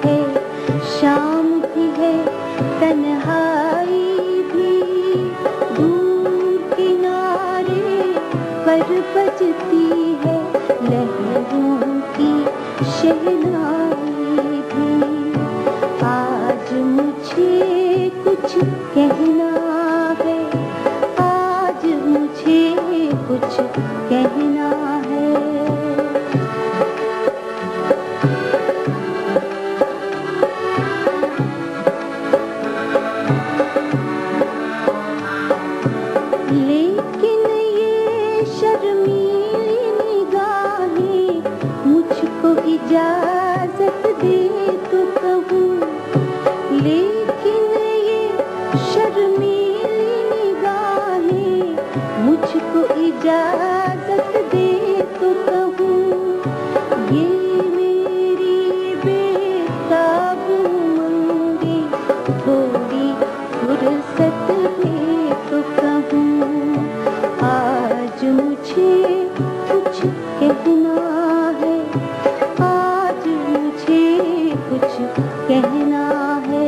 है, शाम भी है, तन्हाई भी, दूर किनारे पर बजती है लहरों की शहनाई भी। आज मुझे कुछ कहना है, आज मुझे कुछ कहना है। लेकिन ये शर्मीली निगाहें मुझको इजाजत दे तो कहूँ, लेकिन ये शर्मीली निगाहें मुझको इजाजत दे तो कहूँ, ये मेरी बेताब उमंगे थोड़ी फुर्सत दे तो कहूँ। आज मुझे कुछ कहना है, आज मुझे कुछ कहना है।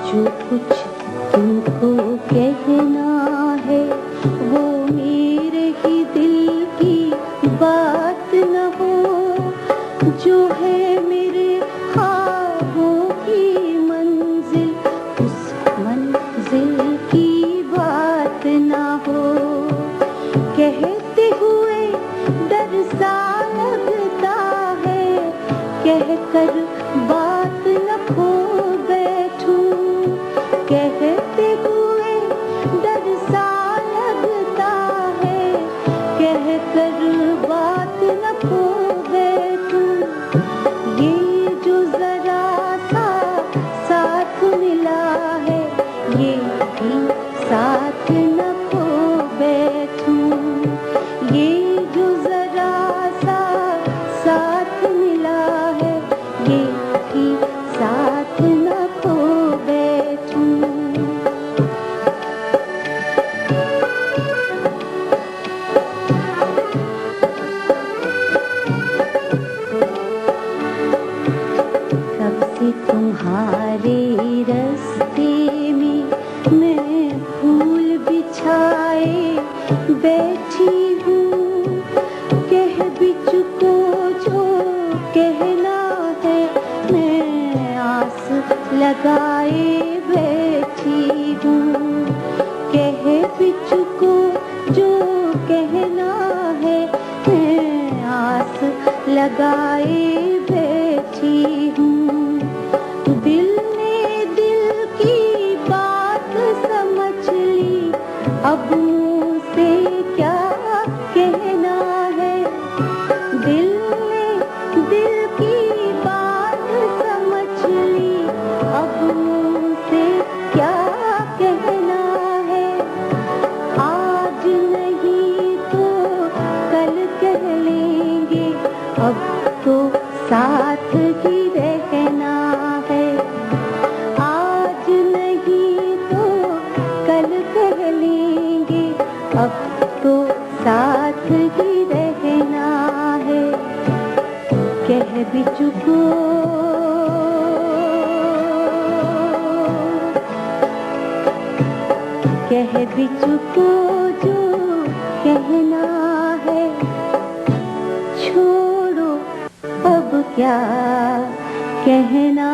जो कुछ तुमको कहना है वो मेरे ही दिल की बात न हो, जो है मेरे ख्वाबों की मंजिल उस मंजिल की बात न हो। कहते हुए डर सा लगता है, कहकर बात न खो बैठूं, कहते हुए डर सा लगता है, कहकर बात न खो बैठूं। ये जो जरा सा साथ मिला है, ये भी साथ न खो बैठूं। ये जो जरा सा साथ मिला है, ये भी साथ न खो बैठूं। कब से तुम्हारे रास्ते में मैं फूल बिछाए बैठी हूँ, कह भी चुको जो कहना है, मैं आस लगाए बैठी हूँ, कह भी चुको जो कहना है, मैं आस लगाए बैठी हूँ। दिल ने दिल की बात समझ ली, अब मुझसे क्या कहना है। दिल ने दिल की बात समझ ली, अब मुझसे क्या कहना है। आज नहीं तो कल कह लेंगे, अब तो साथ ही रहना है। आज नहीं तो कल कह लेंगे, अब तो साथ ही रहना है। कह भी चुको कह भी चुको जो कहना है, छोड़ो अब क्या कहना